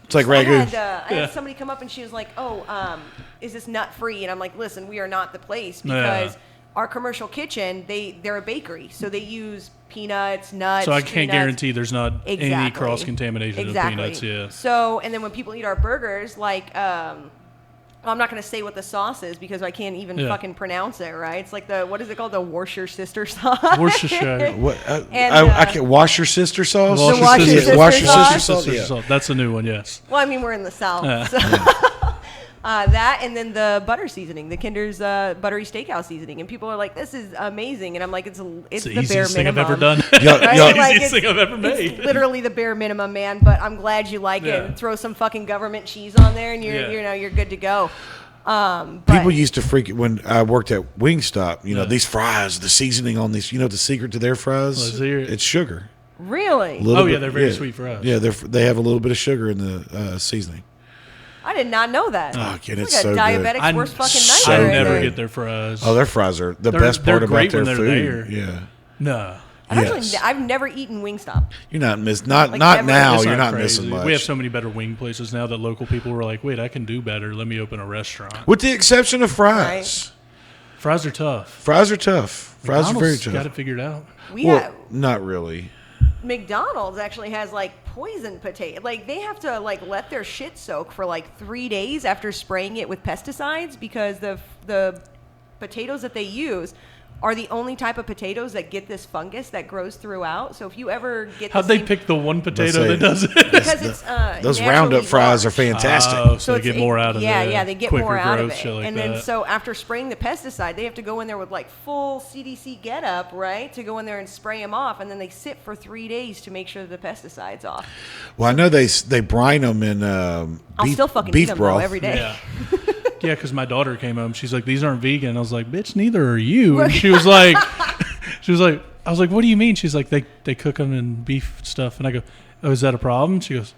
It's like ragu. I had somebody come up and she was like, "Oh, is this nut free?" And I'm like, "Listen, we are not the place because our commercial kitchen, they're a bakery, so they use peanuts, nuts. So I can't guarantee there's not any cross contamination of peanuts. Yeah. So and then when people eat our burgers, like I'm not going to say what the sauce is because I can't even fucking pronounce it. Right? It's like what is it called? The Worcestershire sauce. Worcestershire. What? I can't wash your sister sauce. Wash your sister sauce. Yeah. That's a new one. Yes. Well, I mean we're in the South. So. That and then the butter seasoning, the Kinder's buttery steakhouse seasoning, and people are like, "This is amazing," and I'm like, "It's the bare minimum." Easiest thing I've ever done. Right? Easiest thing I've ever made. It's literally the bare minimum, man. But I'm glad you like it. And throw some fucking government cheese on there, and you're good to go. People used to freak it when I worked at Wingstop. These fries, the seasoning on these. The secret to their fries? It's sugar. Really? They're very sweet fries. Yeah, they have a little bit of sugar in the seasoning. I did not know that. Oh, kid, it's like so diabetic's good. worst fucking I nightmare. never get their fries. Oh, their fries are the best part about their food. There. Yeah. No. I've never eaten Wingstop. You're not missing. Not now. You're not crazy. missing much. We have so many better wing places now that local people were like, "Wait, I can do better. Let me open a restaurant." With the exception of fries. Right. Fries are tough. Fries are tough. Fries are very tough. Got it figured out. Not really. McDonald's actually has like poison potato. Like they have to like let their shit soak for like 3 days after spraying it with pesticides because the potatoes that they use are the only type of potatoes that get this fungus that grows throughout. So if you ever get how'd they pick the one potato that does it? Because it's those Roundup fries are fantastic. Oh, so they get more out of it. Yeah, they get more out of it. Like and then so after spraying the pesticide, they have to go in there with like full CDC getup, right, to go in there and spray them off, and then they sit for 3 days to make sure the pesticide's off. Well, I know they brine them in I'll still fucking beef eat them broth though, every day. Yeah. Yeah, because my daughter came home. She's like, "These aren't vegan." I was like, "Bitch, neither are you." And she was like, I was like, "What do you mean?" She's like, "They cook them in beef stuff." And I go, "Oh, is that a problem?" She goes,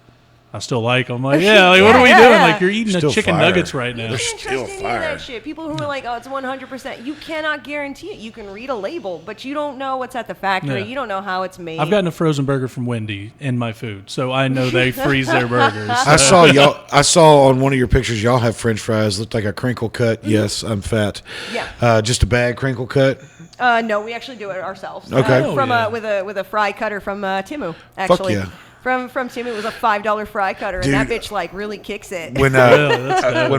"I still like them." I'm like, "Yeah, like what are we doing? Yeah. Like you're eating Still chicken fire. nuggets right now." They're There's still interest in fire. that shit. People who are like, "Oh, it's 100%." You cannot guarantee it. You can read a label, but you don't know what's at the factory. Yeah. You don't know how it's made. I've gotten a frozen burger from Wendy in my food, so I know they freeze their burgers. I saw on one of your pictures y'all have French fries. Looked like a crinkle cut. Mm-hmm. Yes, I'm fat. Yeah. Just a bag crinkle cut. No, we actually do it ourselves. Okay. With a fry cutter from Timu. Actually. Fuck yeah. From Timu, it was a $5 fry cutter, Dude, and that bitch like really kicks it. When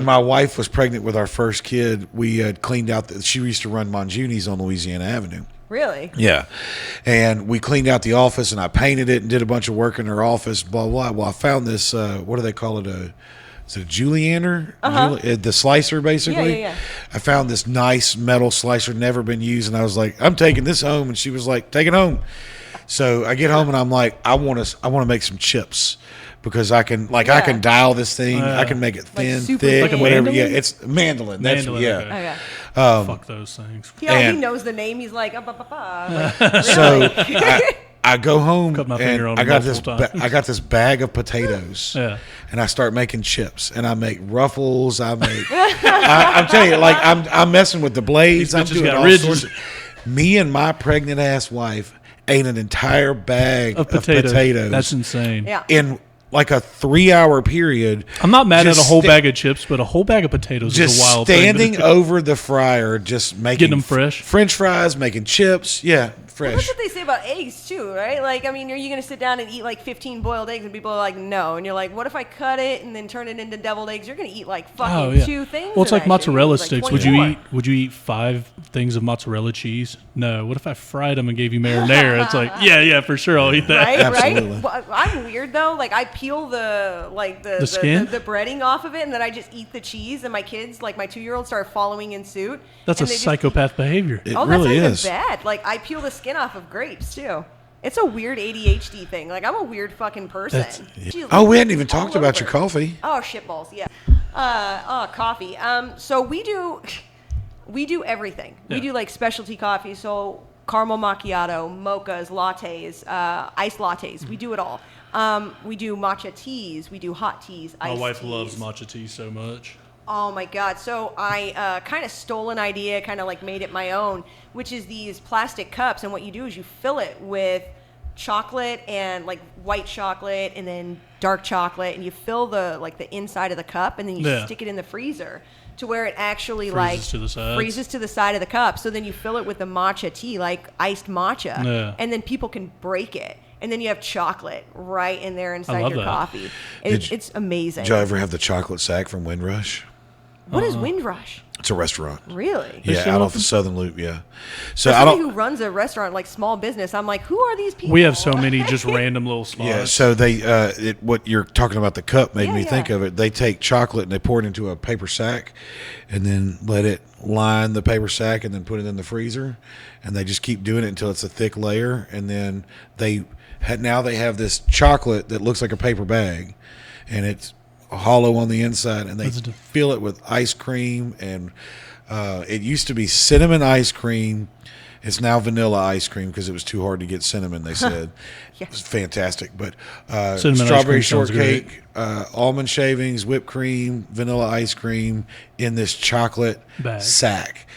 my wife was pregnant with our first kid, we had cleaned out. She used to run Monjuni's on Louisiana Avenue. Really? Yeah. And we cleaned out the office, and I painted it and did a bunch of work in her office, blah, blah. Well, I found this, what do they call it? Is it a julienner? The slicer, basically? Yeah. I found this nice metal slicer, never been used, and I was like, I'm taking this home. And she was like, take it home. So I get home, and I'm like, I want to make some chips. Because I can dial this thing. I can make it thin, like thick, like whatever. mandolin? Yeah, it's mandolin. That's Mandolin, yeah. okay. Okay. Fuck those things. He knows the name. He's like, like really? So I go home Cut my and finger on I it got this. multiple times. I got this bag of potatoes. Yeah. And I start making chips, and I make ruffles. I make. I'm telling you, like I'm messing with the blades. These I'm bitches doing got all ridges. sorts. Me and my pregnant ass wife ate an entire bag of potatoes. That's insane. Yeah. In like a 3-hour period. I'm not mad at a whole bag of chips, but a whole bag of potatoes is a wild thing. Just standing over the fryer, just making Getting them fresh. French fries, making chips. Yeah, fresh. Well, that's what they say about eggs too, right? Like, I mean, are you going to sit down and eat like 15 boiled eggs, and people are like, no, and you're like, what if I cut it and then turn it into deviled eggs? You're going to eat like fucking 2 things. Well, it's like mozzarella sticks. Would you 24. eat 5 things of mozzarella cheese? No. What if I fried them and gave you marinara? It's like, yeah, for sure, I'll eat that. Right, Absolutely. right. Well, I'm weird though. Like I peel the skin? the breading off of it, and then I just eat the cheese. And my kids, like my 2-year-old, start following in suit. That's a psychopath behavior. It that's really not is. even bad. Like I peel the skin off of grapes too. It's a weird ADHD thing. Like I'm a weird fucking person. Oh, we hadn't even talked about your over. coffee. Oh, shitballs, yeah. Coffee. So we do everything. Yeah. We do like specialty coffee. So caramel macchiato, mochas, lattes, iced lattes. We do it all. We do matcha teas. We do hot teas. My iced wife teas. loves matcha tea so much. Oh my God. So I kind of stole an idea, kind of like made it my own, which is these plastic cups. And what you do is you fill it with chocolate and like white chocolate and then dark chocolate, and you fill the inside of the cup, and then you stick it in the freezer. to where it actually freezes to the side of the cup. So then you fill it with the matcha tea, like iced matcha, and then people can break it. And then you have chocolate right in there inside your coffee. It's amazing. Did you ever have the chocolate sack from Windrush? What is Windrush? It's a restaurant. Really? Yeah, out off the Southern Loop. Yeah. So somebody who runs a restaurant, like small business, I'm like, who are these people? We have so many just random little spots. Yeah. So they, what you're talking about, the cup made me think of it. They take chocolate and they pour it into a paper sack, and then let it line the paper sack, and then put it in the freezer, and they just keep doing it until it's a thick layer, and then now they have this chocolate that looks like a paper bag, and it's hollow on the inside, and they fill it with ice cream, and it used to be cinnamon ice cream. It's now vanilla ice cream because it was too hard to get cinnamon, they said. It was fantastic. But strawberry shortcake, almond shavings, whipped cream, vanilla ice cream in this chocolate sack.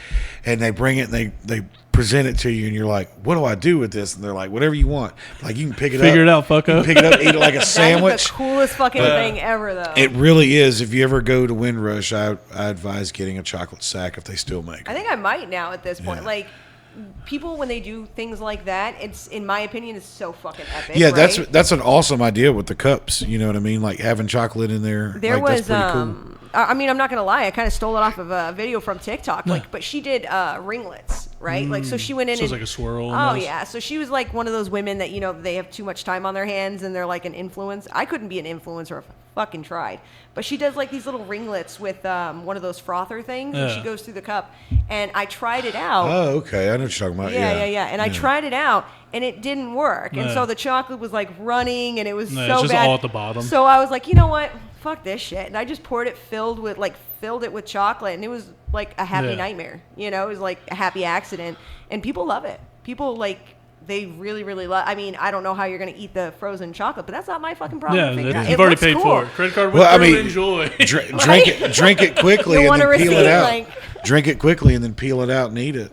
And they bring it, and they present it to you, and you're like, what do I do with this? And they're like, whatever you want. Like, you can pick it up. Figure it out, fucko. Pick it up, eat it like a sandwich. That's the coolest fucking thing ever, though. It really is. If you ever go to Windrush, I advise getting a chocolate sack if they still make it. I think I might now at this point. Like, people, when they do things like that, it's, in my opinion, it's so fucking epic. Yeah, right? that's an awesome idea with the cups. You know what I mean? Like having chocolate in there. There was, that's pretty cool. I mean, I'm not gonna lie. I kind of stole it off of a video from TikTok. But she did ringlets, right? Like, so she went in. So it's like a swirl. Oh yeah. So she was like one of those women that they have too much time on their hands and they're like an influencer. I couldn't be an influencer if I fucking tried. But she does like these little ringlets with one of those frother things, and she goes through the cup. And I tried it out. Oh, okay. I know what you're talking about. Yeah. And I tried it out, and it didn't work. And so the chocolate was like running, and it was so it's just bad. all at the bottom. So I was like, you know what? Fuck this shit. And I just poured it filled it with chocolate, and it was like a happy nightmare. It was like a happy accident, and people love it. People they really, really love. I mean, I don't know how you're gonna eat the frozen chocolate, but that's not my fucking problem. Yeah, you've already paid for it. Credit card. Enjoy. Drink it quickly and then peel it out. Drink it quickly and then peel it out and eat it.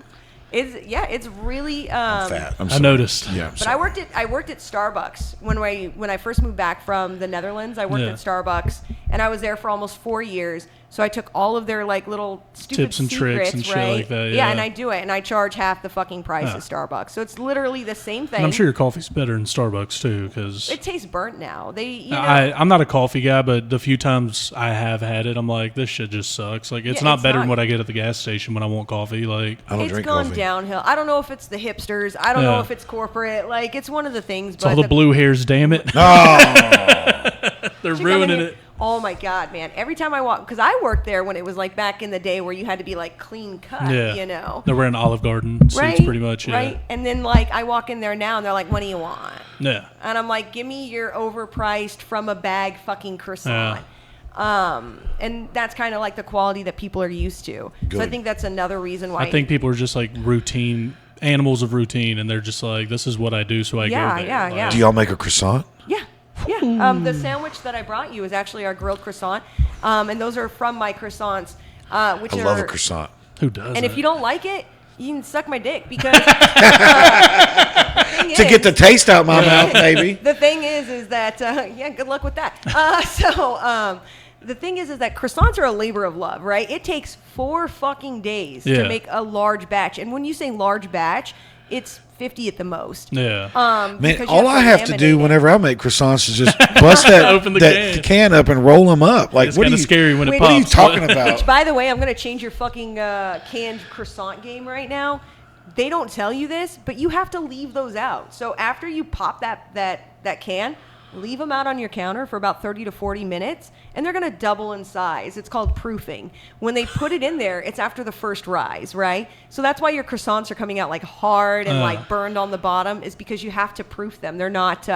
It's really. I'm fat. I noticed. Yeah, but I worked at Starbucks when I first moved back from the Netherlands. I worked at Starbucks, and I was there for almost 4 years. So I took all of their little stupid tips and secrets, tricks and shit like that. Yeah, and I do it, and I charge half the fucking price of Starbucks. So it's literally the same thing. And I'm sure your coffee's better in Starbucks too, because it tastes burnt now. I'm not a coffee guy, but the few times I have had it, I'm like, this shit just sucks. Like, it's not better than what I get at the gas station when I want coffee. Like, I don't drink coffee. It's gone downhill. I don't know if it's the hipsters. I don't know if it's corporate. Like, it's one of the things. But all the blue hairs, damn it. They're ruining it. Oh my God, man. Every time I walk, because I worked there when it was like back in the day where you had to be like clean cut, They're wearing Olive Garden suits pretty much, Right? And then I walk in there now and they're like, what do you want? Yeah. And I'm like, give me your overpriced from a bag fucking croissant. And that's kind of like the quality that people are used to. Good. So I think that's another reason why. I think people are just like routine, animals of routine, and they're just like, this is what I do, so I go there. Yeah. Do y'all make a croissant? Yeah. Yeah, the sandwich that I brought you is actually our grilled croissant, and those are from my croissants. I love a croissant. Who does? And if you don't like it, you can suck my dick because to get the taste out my mouth, baby. The thing is that good luck with that. The thing is that croissants are a labor of love, right? It takes 4 fucking days to make a large batch, and when you say large batch, it's 50 at the most. Yeah. Man, all I have to do whenever I make croissants is just bust that can up and roll them up. Like, it's kind of scary when it pops. What are you talking about? Which, by the way, I'm going to change your fucking canned croissant game right now. They don't tell you this, but you have to leave those out. So after you pop that can, leave them out on your counter for about 30 to 40 minutes, and they're going to double in size. It's called proofing. When they put it in there, it's after the first rise, right? So that's why your croissants are coming out like hard and burned on the bottom, is because you have to proof them. They're not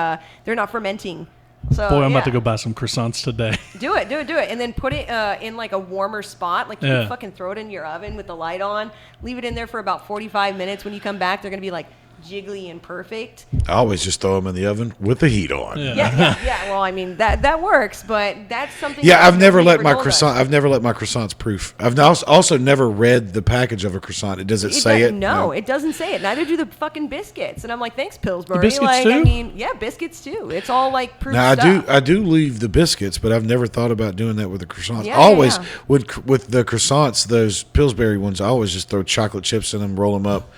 fermenting. So, boy, I'm about to go buy some croissants today. Do it. And then put it in like a warmer spot. Like, you can fucking throw it in your oven with the light on. Leave it in there for about 45 minutes. When you come back, they're going to be like jiggly and perfect. I always just throw them in the oven with the heat on. Yeah. Well, I mean that works, but that's something. Yeah, I've never let my croissants proof. I've also never read the package of a croissant. Does it say it? No, it doesn't say it. Neither do the fucking biscuits. And I'm like, thanks, Pillsbury. The biscuits too? I mean, yeah, biscuits too. It's all like proof now, stuff. I do leave the biscuits, but I've never thought about doing that with the croissants. Yeah, always with the croissants, those Pillsbury ones, I always just throw chocolate chips in them, roll them up,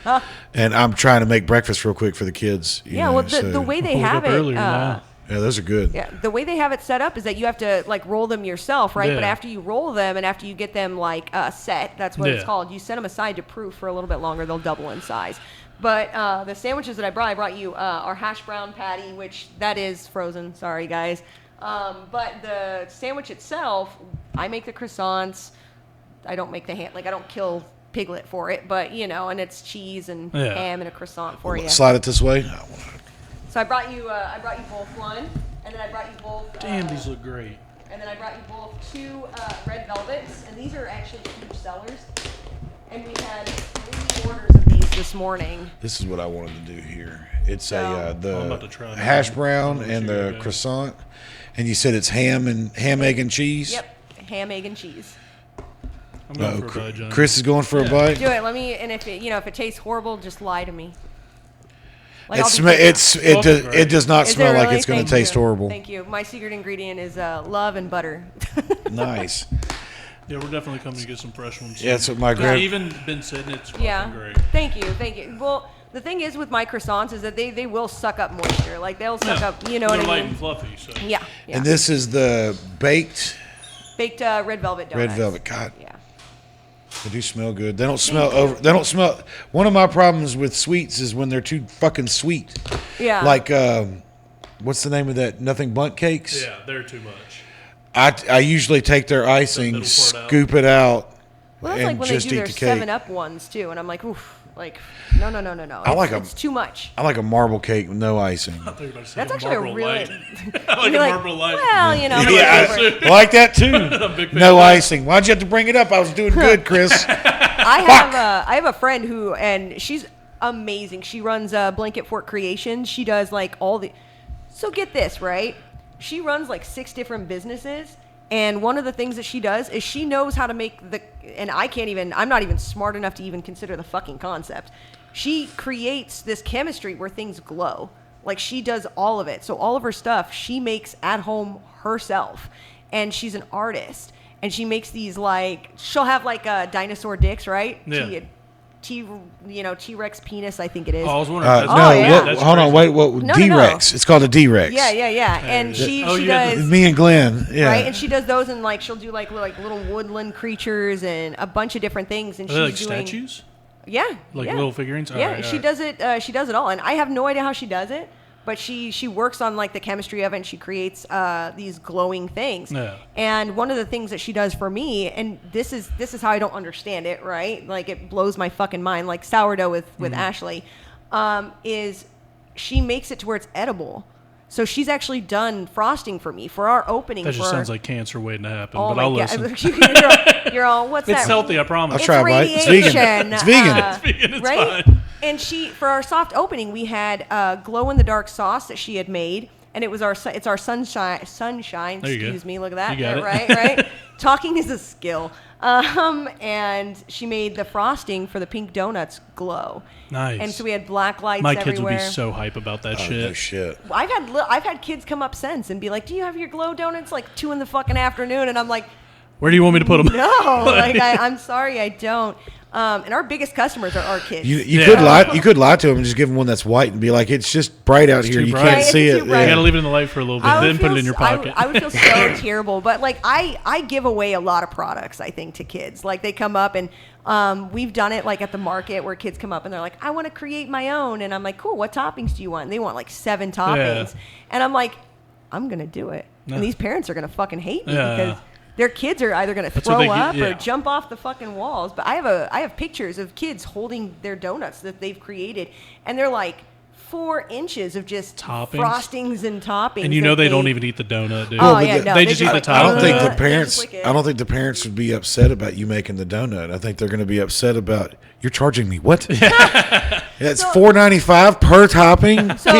and I'm trying to make breakfast real quick for the kids. Well, the way they have it. Yeah, those are good. Yeah, the way they have it set up is that you have to like roll them yourself, right? Yeah. But after you roll them and after you get them like set, that's what it's called. You set them aside to proof for a little bit longer. They'll double in size. But the sandwiches that I brought you our hash brown patty, which that is frozen. Sorry, guys. But the sandwich itself, I make the croissants. I don't make the ham. Like I don't kill Piglet for it, but and it's cheese and ham and a croissant for you. Slide it this way. So I brought you both one, and then I brought you both. Damn, these look great. And then I brought you both 2 red velvets, and these are actually huge sellers. And we had 3 orders of these this morning. This is what I wanted to do here. It's the hash brown and the croissant, and you said it's ham, egg, and cheese. Yep, ham, egg, and cheese. I'm going for a bite, John. Chris is going for a bite. Do it. Let me. And if it tastes horrible, just lie to me. Like it does not smell like it's going to taste horrible. Thank you. My secret ingredient is love and butter. Nice. Yeah, we're definitely coming to get some fresh ones. Yeah, that's what my grandma. Even been sitting, it's fucking great. Thank you. Well, the thing is with my croissants is that they will suck up moisture. Like they'll suck up. You know what I mean? They're light and fluffy. So. Yeah. And this is the baked red velvet donuts. Red velvet. God. Yeah. They do smell good. They don't smell over. They don't smell. One of my problems with sweets is when they're too fucking sweet. Yeah. Like, what's the name of that? Nothing Bundt cakes. Yeah, they're too much. I usually take their icing, scoop it out, well, that's and like when just they do eat their the cake. 7-Up ones too, and I'm like, oof. Like, no. It's too much. I like a marble cake with no icing. That's actually a really. I like a marble light. Well, I like that too. No icing. Why'd you have to bring it up? I was doing good, Chris. I have a friend who, and she's amazing. She runs Blanket Fort Creations. She does like all the. So get this, right? She runs like 6 different businesses. And one of the things that she does is she knows how to make and I'm not even smart enough to even consider the fucking concept. She creates this chemistry where things glow. Like she does all of it. So all of her stuff she makes at home herself. And she's an artist. And she makes these she'll have dinosaur dicks, right? Yeah. T-Rex penis, I think it is. Oh, I was wondering. Hold on, wait. What? D-Rex. No. It's called a D-Rex. Yeah. And she does. Me and Glenn. Yeah. Right, and she does those, and she'll do little woodland creatures and a bunch of different things. And Are she's they doing statues. Yeah. Little figurines. She does it. She does it all, and I have no idea how she does it. But she works on the chemistry of it, and she creates these glowing things. Yeah. And one of the things that she does for me, and this is how I don't understand it, right? Like it blows my fucking mind. Like sourdough with Ashley, is she makes it to where it's edible. So she's actually done frosting for me for our opening. That just sounds like cancer waiting to happen. Oh but I'll listen. You're all what's it's that? It's healthy, I promise. I'll try a bite. It's vegan. It's vegan. It's vegan. It's right? fine. And for our soft opening, we had glow in the dark sauce that she had made, and it's our sunshine. Excuse me, look at that. You got it. Right. Talking is a skill. And she made the frosting for the pink donuts glow. Nice. And so we had black lights My everywhere. kids would be so hype about that shit. No shit. I've had kids come up since and be like, "Do you have your glow donuts 2 in the fucking afternoon?" And I'm like, "Where do you want me to put them?" No, I'm sorry, I don't. And our biggest customers are our kids. You could lie to them and just give them one that's white and be like, "It's just bright out here. You can't see it." You gotta leave it in the light for a little bit, then put it in your pocket. I would feel so terrible, but I give away a lot of products. I think to kids, they come up and we've done it at the market where kids come up and they're like, "I want to create my own," and I'm like, "Cool, what toppings do you want?" And they want 7 toppings, and I'm like, "I'm gonna do it," and these parents are gonna fucking hate me because their kids are either going to throw up or jump off the fucking walls. But I have pictures of kids holding their donuts that they've created, and they're 4 inches of just toppings. Frostings and toppings. And they don't even eat the donut, dude. Oh, yeah, no. They just eat the topping. I don't think the parents would be upset about you making the donut. I think they're going to be upset about you're charging me what? That's $4.95 per topping. So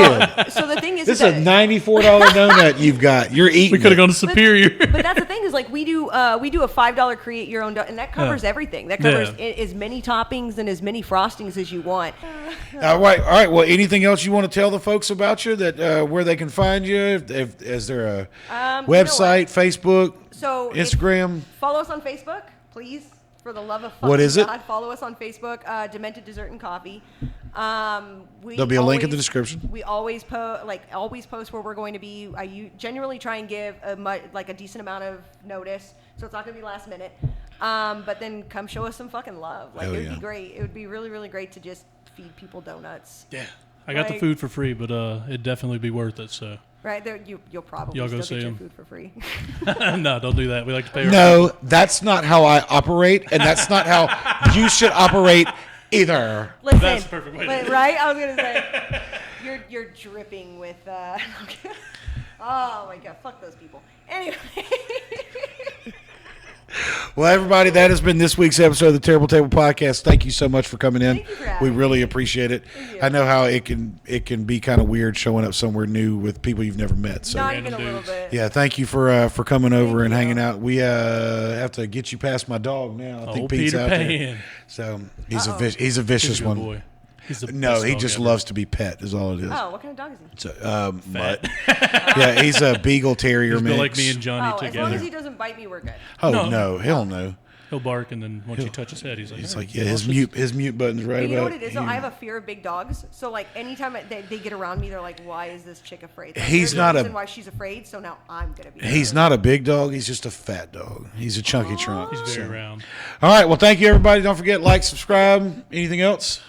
the thing is, this is a $94 donut you've got. You're eating. We could have gone to Superior. But that's the thing is, like, we do a $5 create your own donut, and that covers everything. That covers as many toppings and as many frostings as you want. All right. Well, anything else you want to tell the folks about you that where they can find you? Is there a website, Facebook, Instagram? Follow us on Facebook, please. For the love of fucking what is it? God, follow us on Facebook, Demented Dessert and Coffee. There'll be a link in the description. We always post where we're going to be. I generally try and give a decent amount of notice, so it's not going to be last minute. But then come show us some fucking love. It would be great. It would be really, really great to just feed people donuts. Yeah, I got the food for free, but it'd definitely be worth it. So. Right there, you'll probably Y'all still go get your them. food for free. No, don't do that. We like to pay. No, that's not how I operate, and that's not how you should operate either. Listen, that's the perfect way to do it. Right? I was gonna say you're dripping with. Oh my God! Fuck those people. Anyway. Well, everybody, that has been this week's episode of the Terrible Table Podcast. Thank you so much for coming in. Thank you for having we really appreciate it. I know how it can be kind of weird showing up somewhere new with people you've never met. So Not even a little bit. yeah, thank you for coming over and hanging out. We have to get you past my dog now. I think Pete's Peter out Pan. there. So he's a vicious one. Boy. No, he just loves to be pet. Is all it is. Oh, what kind of dog is he? So, mutt. Yeah, he's a Beagle Terrier He's mix. like me and Johnny As together. long as he doesn't bite me, we're good. Oh no, hell no. He'll bark, and then once you touch his head, he's like, It's like his mute button's right You about. know what it is? Though? I have a fear of big dogs. So like anytime they get around me, they're like, "Why is this chick afraid?" Like, He's not reason why she's afraid. So now I'm gonna be. He's not a big dog. He's just a fat dog. He's a chunky trunk. He's very round. All right. Well, thank you, everybody. Don't forget, like, subscribe. Anything else?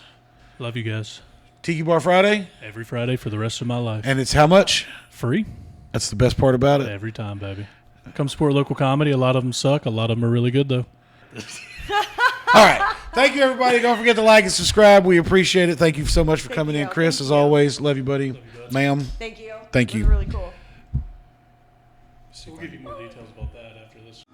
Love you guys. Tiki Bar Friday. Every Friday for the rest of my life. And it's how much? Free. That's the best part about it. Every time, baby. Come support local comedy. A lot of them suck. A lot of them are really good, though. All right. Thank you, everybody. Don't forget to like and subscribe. We appreciate it. Thank you so much for coming in, Chris, as always. Love you, buddy. Ma'am. Thank you. Thank you. It was really cool. So we'll give you more details about that after this.